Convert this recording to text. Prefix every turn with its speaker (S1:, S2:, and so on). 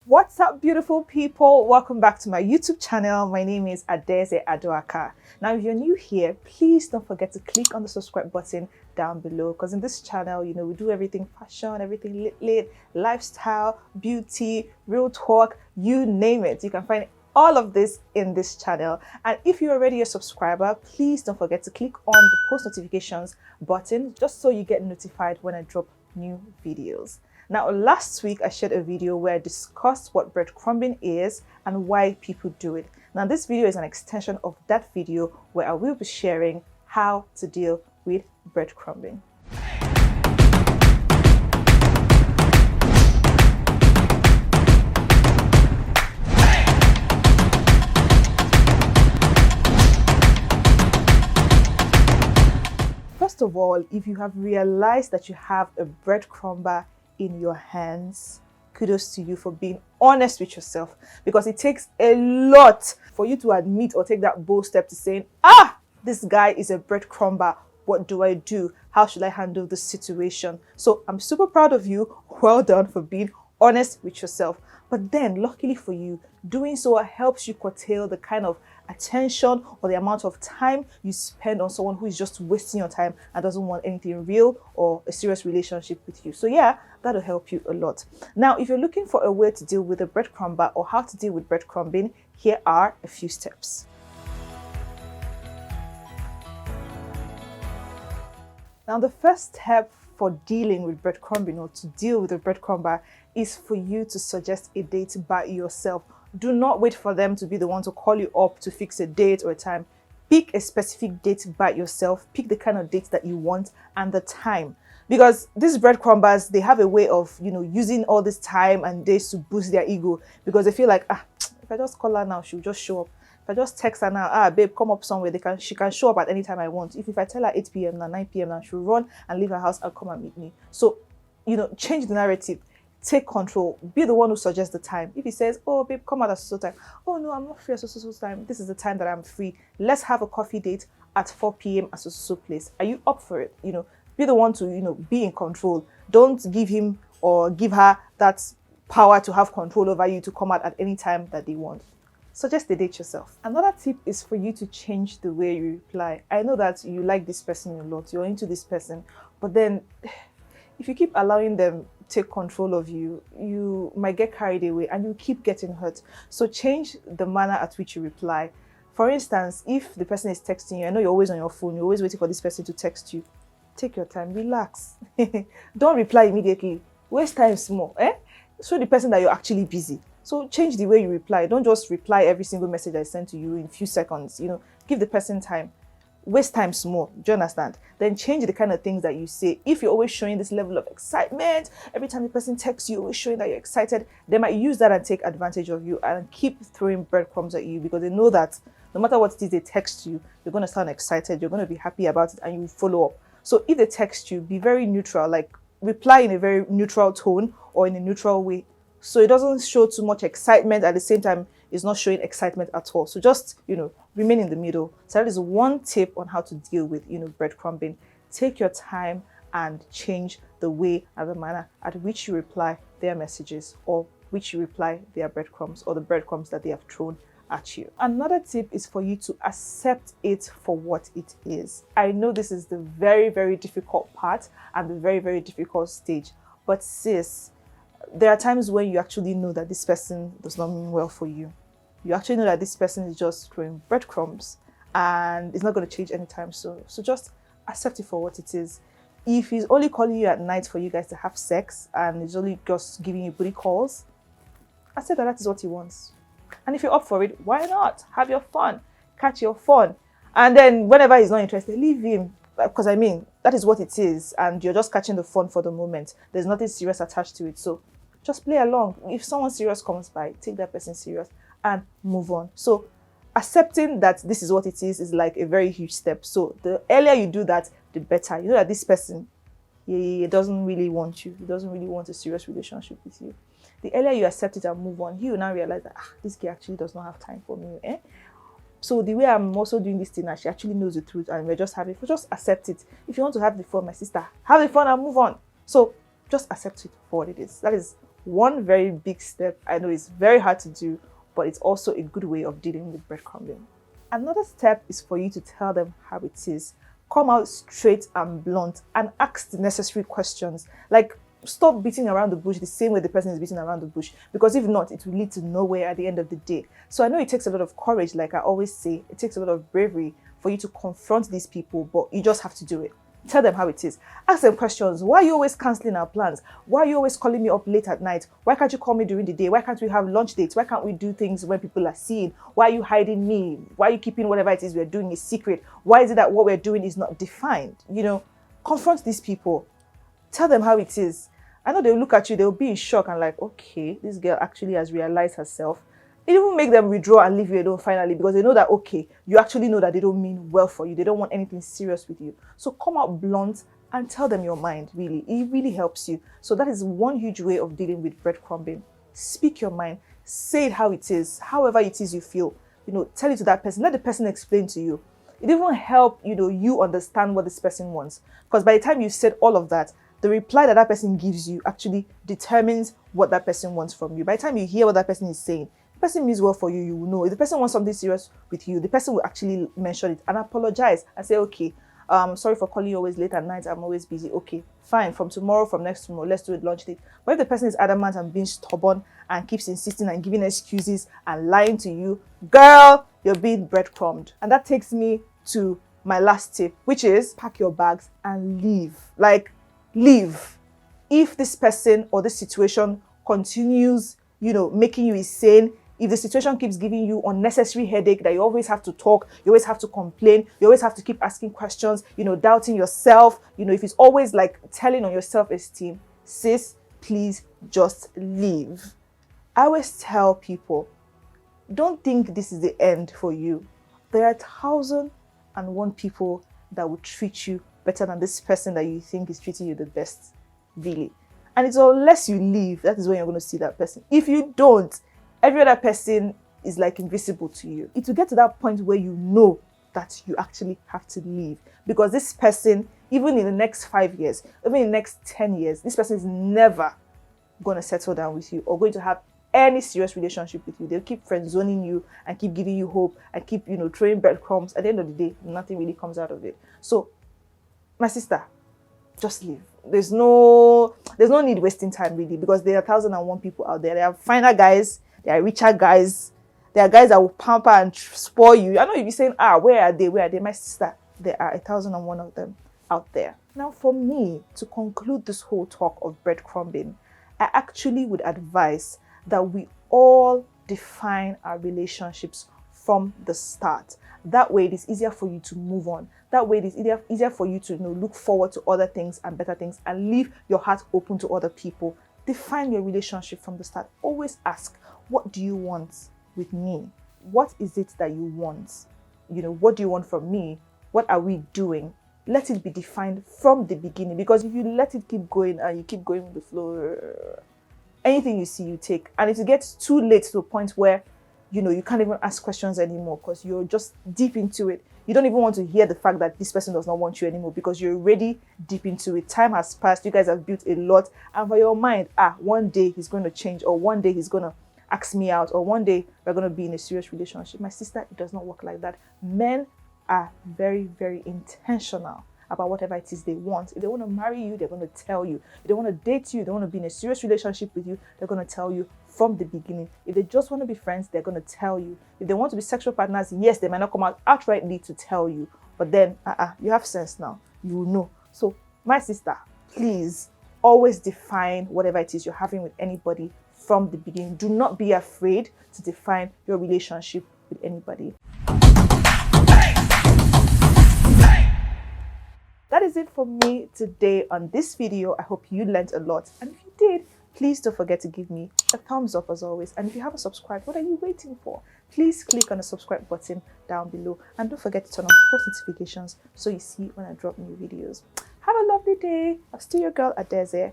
S1: What's up, beautiful people? Welcome back to my YouTube channel. My name is Adeze Adoaka. Now, if you're new here, please don't forget to click on the subscribe button down below, because in this channel, we do everything fashion, everything lit, lifestyle, beauty, real talk, you name it. You can find all of this in this channel. And if you're already a subscriber, please don't forget to click on the post notifications button just so you get notified when I drop new videos. Now, last week I shared a video where I discussed what breadcrumbing is and why people do it. Now, this video is an extension of that video where I will be sharing how to deal with breadcrumbing. First of all, if you have realized that you have a breadcrumber in your hands, kudos to you for being honest with yourself, because it takes a lot for you to admit or take that bold step to saying, this guy is a breadcrumber. What do I do? How should I handle this situation? So I'm super proud of you. Well done for being honest with yourself. But then, luckily for you, doing so helps you curtail the kind of attention or the amount of time you spend on someone who is just wasting your time and doesn't want anything real or a serious relationship with you. So yeah, that'll help you a lot. Now, if you're looking for a way to deal with a breadcrumber or how to deal with breadcrumbing, here are a few steps. Now, the first step for dealing with breadcrumbing, or to deal with a breadcrumber, is for you to suggest a date by yourself. Do not wait for them to be the one to call you up to fix a date or a time. Pick a specific date by yourself. Pick the kind of date that you want and the time. Because these breadcrumbers, they have a way of, using all this time and days to boost their ego, because they feel like, if I just call her now, she'll just show up. If I just text her now, babe, come up somewhere, she can show up at any time I want. If I tell her 8 p.m. now, 9 p.m. now, she'll run and leave her house and come and meet me. So, change the narrative. Take control. Be the one who suggests the time. If he says, oh, babe, come out at so time. Oh, no, I'm not free at so time. This is the time that I'm free. Let's have a coffee date at 4 p.m. at so place. Are you up for it? Be the one to, be in control. Don't give him or give her that power to have control over you to come out at any time that they want. Suggest the date yourself. Another tip is for you to change the way you reply. I know that you like this person a lot. You're into this person. But then, if you keep allowing them take control of you, you might get carried away and you keep getting hurt. So change the manner at which you reply. For instance, if the person is texting you, I know you're always on your phone, you're always waiting for this person to text you. Take your time, relax. Don't reply immediately. Waste time small. Show the person that you're actually busy. So change the way you reply. Don't just reply every single message I send to you in a few seconds. Give the person time. Waste time small. Do you understand? Then change the kind of things that you say. If you're always showing this level of excitement, every time the person texts you, always showing that you're excited, they might use that and take advantage of you and keep throwing breadcrumbs at you, because they know that no matter what it is they text you, you're going to sound excited, you're going to be happy about it, and you follow up. So if they text you, be very neutral, like reply in a very neutral tone or in a neutral way. So it doesn't show too much excitement, at the same time it's not showing excitement at all. So just, remain in the middle. So that is one tip on how to deal with, breadcrumbing. Take your time and change the way and the manner at which you reply their messages, or which you reply their breadcrumbs, or the breadcrumbs that they have thrown at you. Another tip is for you to accept it for what it is. I know this is the very, very difficult part and the very, very difficult stage, but sis, there are times when you actually know that this person does not mean well for you. You actually know that this person is just throwing breadcrumbs and it's not going to change anytime soon. So just accept it for what it is. If he's only calling you at night for you guys to have sex and he's only just giving you booty calls, accept that that is what he wants. And if you're up for it, why not? Have your fun. Catch your fun. And then whenever he's not interested, leave him. Because that is what it is. And you're just catching the fun for the moment. There's nothing serious attached to it. So just play along. If someone serious comes by, take that person serious and move on. So accepting that this is what it is like a very huge step. So the earlier you do that, the better. You know that this person, he doesn't really want you. He doesn't really want a serious relationship with you. The earlier you accept it and move on, he will now realize that this guy actually does not have time for me. So the way I'm also doing this thing, she actually knows the truth, and we're just having fun. Just accept it. If you want to have the fun, my sister, have the fun and move on. So just accept it for what it is. That is one very big step. I know it's very hard to do, but it's also a good way of dealing with breadcrumbing. Another step is for you to tell them how it is. Come out straight and blunt and ask the necessary questions. Like, stop beating around the bush the same way the person is beating around the bush, because if not, it will lead to nowhere at the end of the day. So I know it takes a lot of courage, like I always say, it takes a lot of bravery for you to confront these people, but you just have to do it. Tell them how it is. Ask them questions. Why are you always cancelling our plans? Why are you always calling me up late at night? Why can't you call me during the day? Why can't we have lunch dates? Why can't we do things when people are seeing? Why are you hiding me? Why are you keeping whatever it is we're doing a secret? Why is it that what we're doing is not defined? Confront these people. Tell them how it is. I know they'll look at you, they'll be in shock and like, okay, this girl actually has realized herself. It even make them withdraw and leave you alone finally, because they know that, okay, you actually know that they don't mean well for you. They don't want anything serious with you. So come out blunt and tell them your mind, really. It really helps you. So that is one huge way of dealing with breadcrumbing. Speak your mind. Say it how it is, however it is you feel. Tell it to that person. Let the person explain to you. It even help, you understand what this person wants. Because by the time you said all of that, the reply that person gives you actually determines what that person wants from you. By the time you hear what that person is saying, the person means well for you, you will know. If the person wants something serious with you, the person will actually mention it and apologize and say, okay, sorry for calling you always late at night. I'm always busy. Okay, fine. From next tomorrow, let's do it lunch date. But if the person is adamant and being stubborn and keeps insisting and giving excuses and lying to you, girl, you're being breadcrumbed. And that takes me to my last tip, which is pack your bags and leave. Like, leave. If this person or this situation continues, making you insane, if the situation keeps giving you unnecessary headache, that you always have to talk, you always have to complain, you always have to keep asking questions, doubting yourself, if it's always like telling on your self-esteem, sis, please just leave. I always tell people, don't think this is the end for you. There are 1,001 people that will treat you better than this person that you think is treating you the best, really. And it's unless you leave, that is when you're going to see that person. If you don't, every other person is like invisible to you. It will get to that point where you know that you actually have to leave. Because this person, even in the next 5 years, even in the next 10 years, this person is never going to settle down with you or going to have any serious relationship with you. They'll keep friend zoning you and keep giving you hope and keep, throwing breadcrumbs. At the end of the day, nothing really comes out of it. So, my sister, just leave. There's no need wasting time, really, because there are 1,001 people out there. There are finer guys, there are richer guys, there are guys that will pamper and spoil you. I know you'll be saying, where are they? Where are they? My sister, there are 1,001 of them out there. Now, for me, to conclude this whole talk of breadcrumbing, I actually would advise that we all define our relationships from the start. That way, it is easier for you to move on. That way, it is easier for you to look forward to other things and better things and leave your heart open to other people. Define your relationship from the start. Always ask, what do you want with me? What is it that you want? What do you want from me? What are we doing? Let it be defined from the beginning, because if you let it keep going and you keep going with the flow, anything you see, you take. And if it gets too late to a point where you can't even ask questions anymore because you're just deep into it. You don't even want to hear the fact that this person does not want you anymore because you're already deep into it. Time has passed. You guys have built a lot. And for your mind, one day he's going to change, or one day he's going to ask me out, or one day we're going to be in a serious relationship. My sister, it does not work like that. Men are very, very intentional about whatever it is they want. If they want to marry you, they're going to tell you. If they want to date you, they want to be in a serious relationship with you, they're going to tell you from the beginning. If they just want to be friends, they're going to tell you. If they want to be sexual partners, yes, they might not come out outrightly to tell you, but then you have sense now. You will know. So my sister, please always define whatever it is you're having with anybody from the beginning. Do not be afraid to define your relationship with anybody. That is it for me today on this video. I hope you learned a lot. And if you did, please don't forget to give me a thumbs up as always. And if you haven't subscribed, what are you waiting for? Please click on the subscribe button down below. And don't forget to turn on post notifications so you see when I drop new videos. Have a lovely day. I'm still your girl, Adeze.